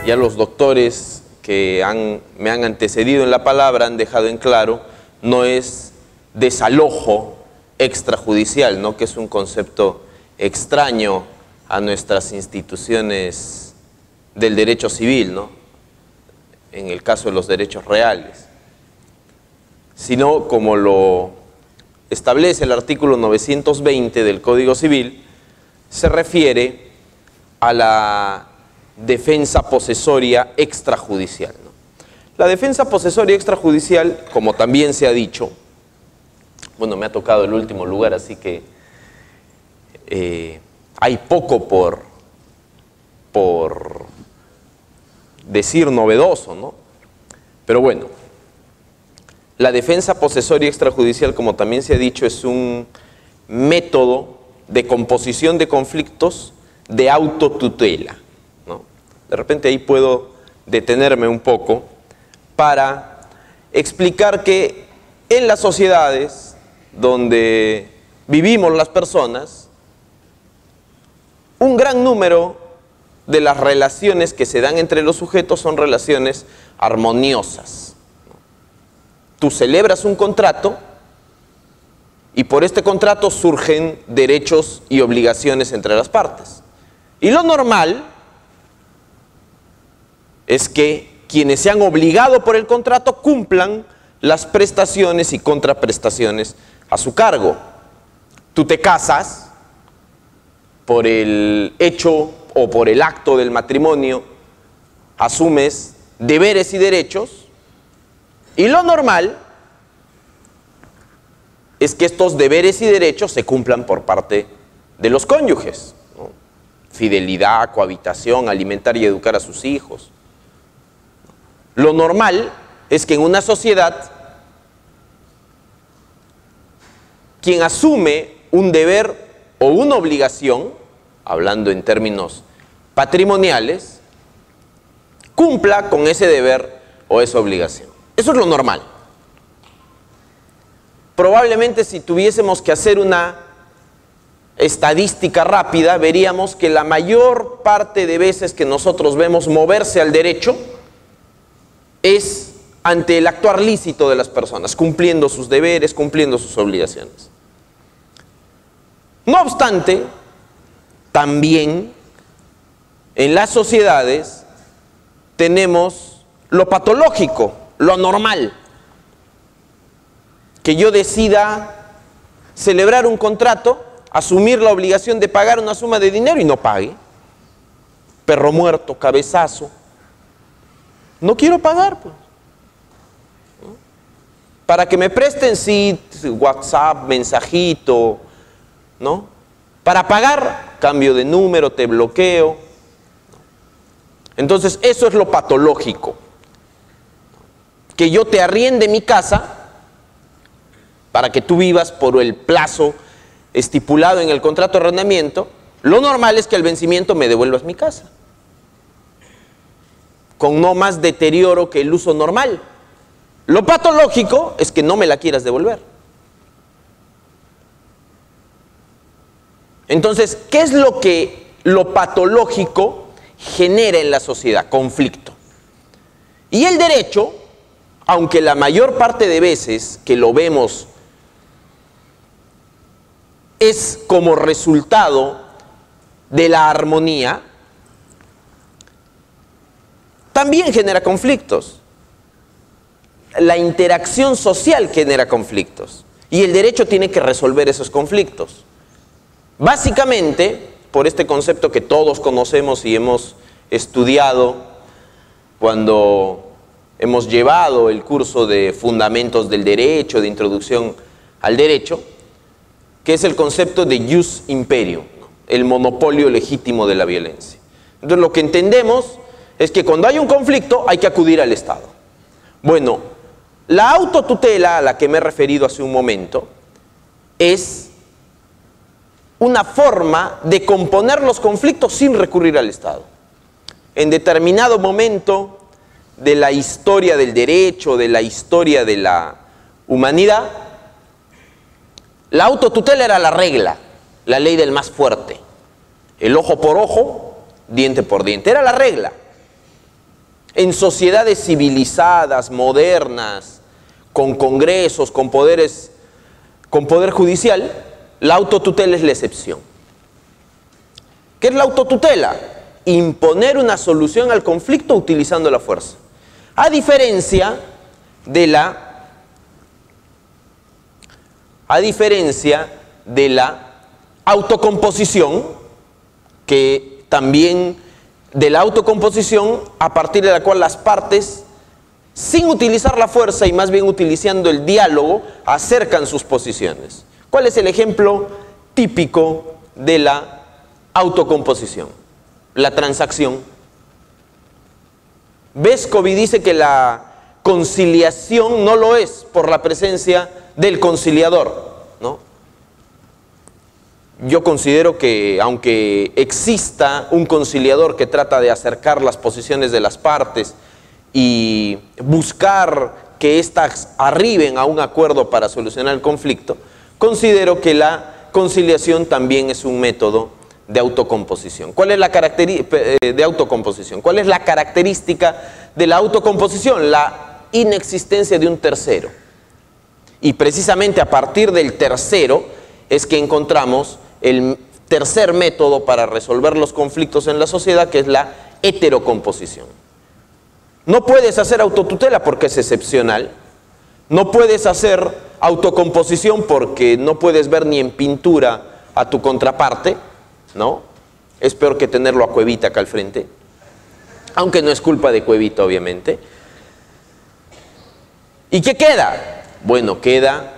Ya los doctores que me han antecedido en la palabra han dejado en claro, no es desalojo extrajudicial, ¿no? Que es un concepto extraño a nuestras instituciones del derecho civil, ¿no? En el caso de los derechos reales, sino como lo establece el artículo 920 del Código Civil, se refiere a la defensa posesoria extrajudicial, ¿no? La defensa posesoria extrajudicial, como también se ha dicho, bueno, me ha tocado el último lugar, así que hay poco por decir novedoso, ¿no? Pero bueno, la defensa posesoria extrajudicial, como también se ha dicho, es un método de composición de conflictos de autotutela, ¿no? De repente ahí puedo detenerme un poco para explicar que en las sociedades donde vivimos las personas, un gran número de las relaciones que se dan entre los sujetos son relaciones armoniosas. Tú celebras un contrato y por este contrato surgen derechos y obligaciones entre las partes. Y lo normal es que quienes se han obligado por el contrato cumplan las prestaciones y contraprestaciones a su cargo. Tú te casas por el hecho o por el acto del matrimonio, asumes deberes y derechos, y lo normal es que estos deberes y derechos se cumplan por parte de los cónyuges, ¿no? Fidelidad, cohabitación, alimentar y educar a sus hijos. Lo normal es que en una sociedad quien asume un deber o una obligación, hablando en términos patrimoniales, cumpla con ese deber o esa obligación. Eso es lo normal. Probablemente si tuviésemos que hacer una estadística rápida, veríamos que la mayor parte de veces que nosotros vemos moverse al derecho es ante el actuar lícito de las personas, cumpliendo sus deberes, cumpliendo sus obligaciones. No obstante, también en las sociedades tenemos lo patológico, lo anormal. Que yo decida celebrar un contrato, asumir la obligación de pagar una suma de dinero y no pague. Perro muerto, cabezazo. No quiero pagar, pues. ¿No? Para que me presten, sí, WhatsApp, mensajito, ¿no? Para pagar, cambio de número, te bloqueo. Entonces, eso es lo patológico. Que yo te arriende mi casa para que tú vivas por el plazo estipulado en el contrato de arrendamiento. Lo normal es que al vencimiento me devuelvas mi casa, con no más deterioro que el uso normal. Lo patológico es que no me la quieras devolver. Entonces, ¿qué es lo que lo patológico genera en la sociedad? Conflicto. Y el derecho, aunque la mayor parte de veces que lo vemos es como resultado de la armonía, también genera conflictos. La interacción social genera conflictos y el derecho tiene que resolver esos conflictos. Básicamente, por este concepto que todos conocemos y hemos estudiado cuando hemos llevado el curso de Fundamentos del Derecho, de Introducción al Derecho, que es el concepto de jus imperium, ¿no? El monopolio legítimo de la violencia. Entonces, lo que entendemos es que cuando hay un conflicto hay que acudir al Estado. Bueno, la autotutela a la que me he referido hace un momento es una forma de componer los conflictos sin recurrir al Estado. En determinado momento de la historia del derecho, de la historia de la humanidad, la autotutela era la regla, la ley del más fuerte. El ojo por ojo, diente por diente, era la regla. En sociedades civilizadas, modernas, con congresos, con poder judicial, la autotutela es la excepción. ¿Qué es la autotutela? Imponer una solución al conflicto utilizando la fuerza. A diferencia de la autocomposición, que también de la autocomposición a partir de la cual las partes, sin utilizar la fuerza y más bien utilizando el diálogo, acercan sus posiciones. ¿Cuál es el ejemplo típico de la autocomposición? La transacción. Vescovi dice que la conciliación no lo es por la presencia del conciliador, ¿no? Yo considero que aunque exista un conciliador que trata de acercar las posiciones de las partes y buscar que éstas arriben a un acuerdo para solucionar el conflicto, considero que la conciliación también es un método de autocomposición. ¿Cuál es la característica de autocomposición? ¿Cuál es la característica de la autocomposición? La inexistencia de un tercero. Y precisamente a partir del tercero es que encontramos el tercer método para resolver los conflictos en la sociedad, que es la heterocomposición. No puedes hacer autotutela porque es excepcional. No puedes hacer autocomposición porque no puedes ver ni en pintura a tu contraparte, ¿no? Es peor que tenerlo a Cuevita acá al frente. Aunque no es culpa de Cuevita, obviamente. ¿Y qué queda? Bueno, queda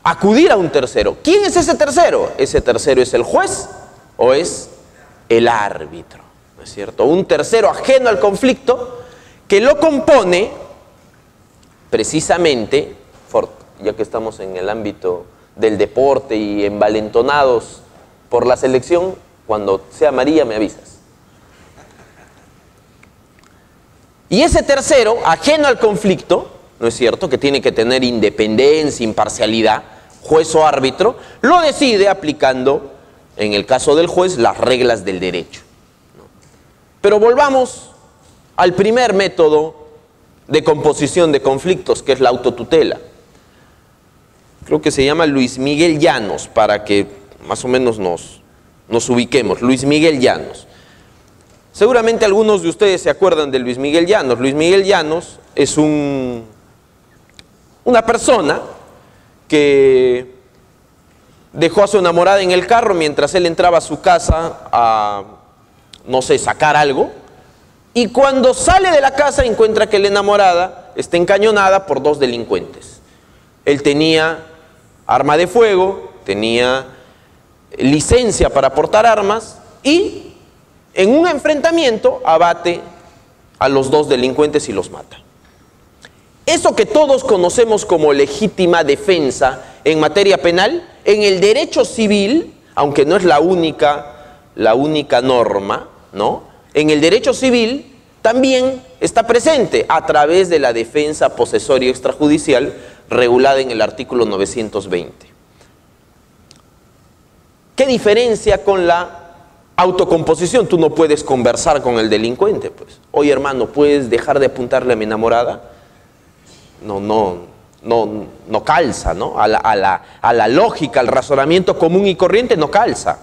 acudir a un tercero. ¿Quién es ese tercero? Ese tercero es el juez o es el árbitro, ¿no es cierto? Un tercero ajeno al conflicto que lo compone precisamente, ya que estamos en el ámbito del deporte y envalentonados por la selección, cuando sea María me avisas. Y ese tercero, ajeno al conflicto, ¿no es cierto?, que tiene que tener independencia, imparcialidad, juez o árbitro, lo decide aplicando, en el caso del juez, las reglas del derecho, ¿no? Pero volvamos al primer método de composición de conflictos, que es la autotutela. Creo que se llama Luis Miguel Llanos, para que más o menos nos ubiquemos. Luis Miguel Llanos. Seguramente algunos de ustedes se acuerdan de Luis Miguel Llanos. Luis Miguel Llanos es una persona que dejó a su enamorada en el carro mientras él entraba a su casa a, no sé, sacar algo. Y cuando sale de la casa encuentra que la enamorada está encañonada por dos delincuentes. Él tenía arma de fuego, tenía licencia para portar armas y en un enfrentamiento abate a los dos delincuentes y los mata. Eso que todos conocemos como legítima defensa en materia penal, en el derecho civil, aunque no es la única norma, ¿no?, en el derecho civil también está presente a través de la defensa posesoria extrajudicial regulada en el artículo 920. ¿Qué diferencia con la autocomposición? Tú no puedes conversar con el delincuente, pues. Oye, hermano, ¿puedes dejar de apuntarle a mi enamorada? No calza, ¿no? A la lógica, al razonamiento común y corriente no calza.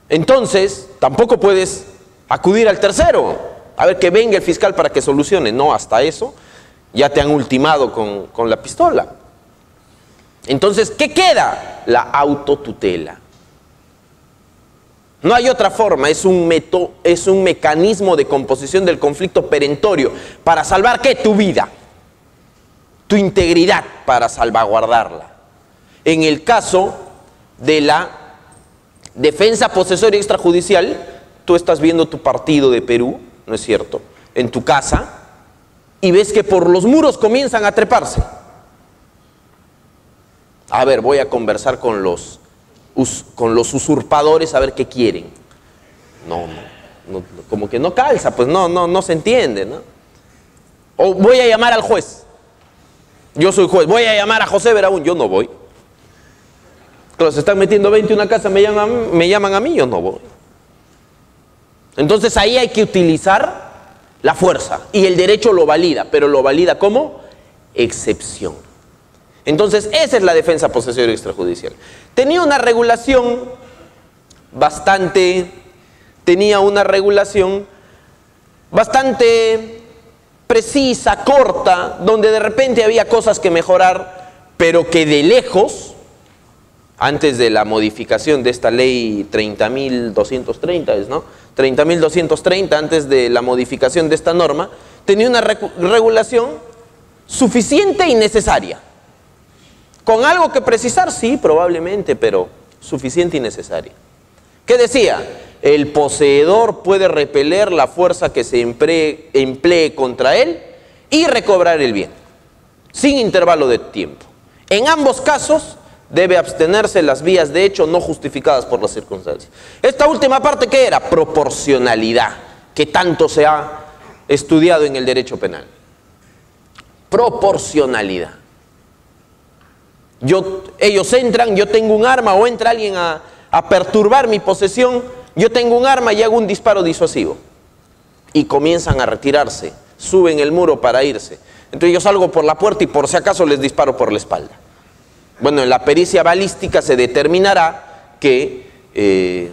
Entonces, tampoco puedes acudir al tercero, a ver que venga el fiscal para que solucione. No, hasta eso ya te han ultimado con la pistola. Entonces, ¿qué queda? La autotutela. No hay otra forma, es un mecanismo de composición del conflicto perentorio para salvar, ¿qué? Tu vida, tu integridad, para salvaguardarla. En el caso de la defensa posesoria extrajudicial, tú estás viendo tu partido de Perú, ¿no es cierto?, en tu casa, y ves que por los muros comienzan a treparse. A ver, voy a conversar con los usurpadores a ver qué quieren. No, como que no calza, pues no se entiende, ¿no? O voy a llamar al juez. Yo soy juez, voy a llamar a José Veragún. Yo no voy. Claro, se están metiendo 20 en una casa, me llaman a mí, yo no voy. Entonces ahí hay que utilizar la fuerza y el derecho lo valida, pero lo valida como excepción. Entonces esa es la defensa posesoria extrajudicial. Tenía una regulación bastante precisa, corta, donde de repente había cosas que mejorar, pero que de lejos, antes de la modificación de esta ley 30.230, ¿no? 30.230, antes de la modificación de esta norma, tenía una regulación suficiente y necesaria. ¿Con algo que precisar? Sí, probablemente, pero suficiente y necesaria. ¿Qué decía? El poseedor puede repeler la fuerza que se emplee contra él y recobrar el bien, sin intervalo de tiempo. En ambos casos, debe abstenerse las vías de hecho no justificadas por las circunstancias. Esta última parte, ¿qué era? Proporcionalidad, que tanto se ha estudiado en el derecho penal. Proporcionalidad. Ellos entran, yo tengo un arma, o entra alguien a perturbar mi posesión, yo tengo un arma y hago un disparo disuasivo. Y comienzan a retirarse, suben el muro para irse. Entonces yo salgo por la puerta y por si acaso les disparo por la espalda. Bueno, en la pericia balística se determinará que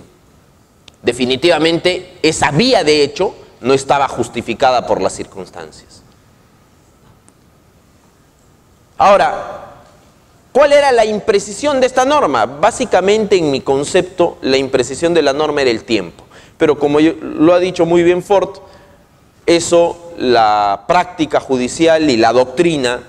definitivamente esa vía de hecho no estaba justificada por las circunstancias. Ahora, ¿cuál era la imprecisión de esta norma? Básicamente, en mi concepto, la imprecisión de la norma era el tiempo. Pero como lo ha dicho muy bien Ford, eso la práctica judicial y la doctrina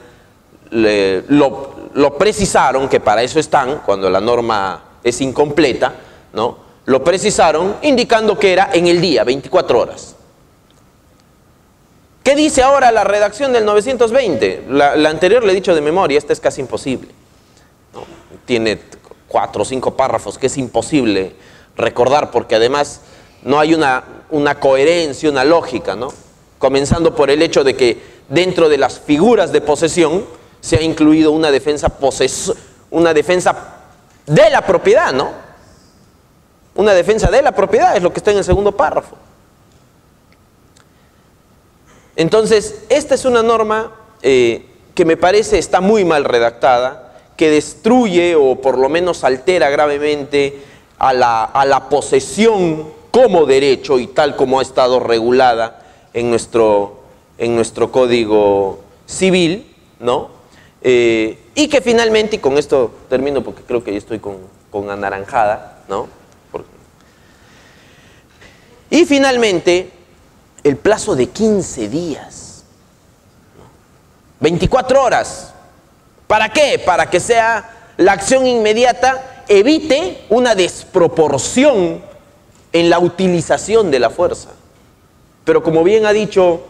lo precisaron, que para eso están, cuando la norma es incompleta, ¿no? Lo precisaron indicando que era en el día, 24 horas. ¿Qué dice ahora la redacción del 920? La anterior le he dicho de memoria, esta es casi imposible, ¿no? Tiene 4 o 5 párrafos que es imposible recordar, porque además no hay una coherencia, una lógica, ¿no? Comenzando por el hecho de que dentro de las figuras de posesión se ha incluido una defensa de la propiedad, ¿no? Una defensa de la propiedad es lo que está en el segundo párrafo. Entonces, esta es una norma que me parece está muy mal redactada, que destruye o por lo menos altera gravemente a la posesión como derecho y tal como ha estado regulada en nuestro Código Civil, ¿no? Y que finalmente, y con esto termino porque creo que ya estoy con anaranjada, ¿no? Y finalmente, el plazo de 15 días, ¿no? 24 horas. ¿Para qué? Para que sea la acción inmediata, evite una desproporción en la utilización de la fuerza. Pero como bien ha dicho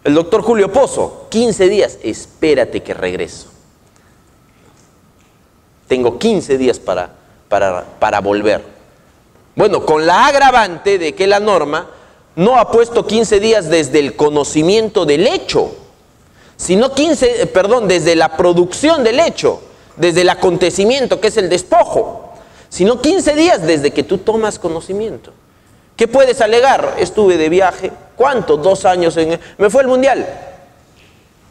el doctor Julio Pozo, 15 días, espérate que regreso. Tengo 15 días para volver. Bueno, con la agravante de que la norma no ha puesto 15 días desde el conocimiento del hecho, sino desde la producción del hecho, desde el acontecimiento que es el despojo, sino 15 días desde que tú tomas conocimiento. ¿Qué puedes alegar? Estuve de viaje, ¿cuánto? 2 años me fue al mundial,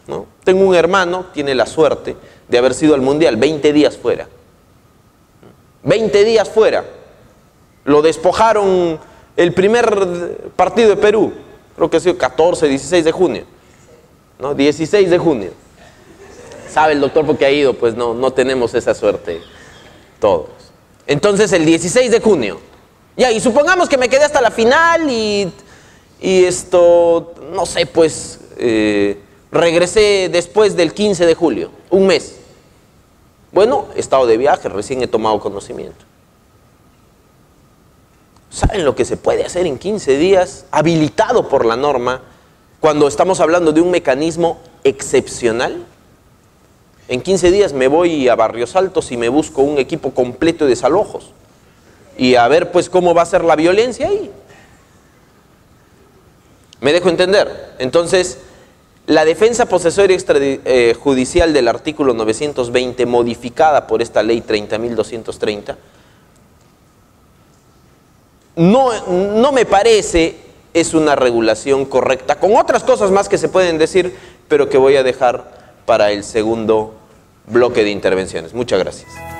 ¿no? Tengo un hermano, tiene la suerte de haber sido al mundial, 20 días fuera. 20 días fuera. Lo despojaron el primer partido de Perú, creo que ha sido 14, 16 de junio, ¿no? 16 de junio. Sabe el doctor porque ha ido, pues no tenemos esa suerte todos. Entonces el 16 de junio, ya, y supongamos que me quedé hasta la final y esto, no sé, pues regresé después del 15 de julio, un mes. Bueno, he estado de viaje, recién he tomado conocimiento. ¿Saben lo que se puede hacer en 15 días, habilitado por la norma, cuando estamos hablando de un mecanismo excepcional? En 15 días me voy a Barrios Altos y me busco un equipo completo de desalojos. Y a ver, pues, cómo va a ser la violencia ahí. ¿Me dejo entender? Entonces, la defensa posesoria extrajudicial del artículo 920, modificada por esta ley 30.230, no me parece es una regulación correcta, con otras cosas más que se pueden decir, pero que voy a dejar para el segundo bloque de intervenciones. Muchas gracias.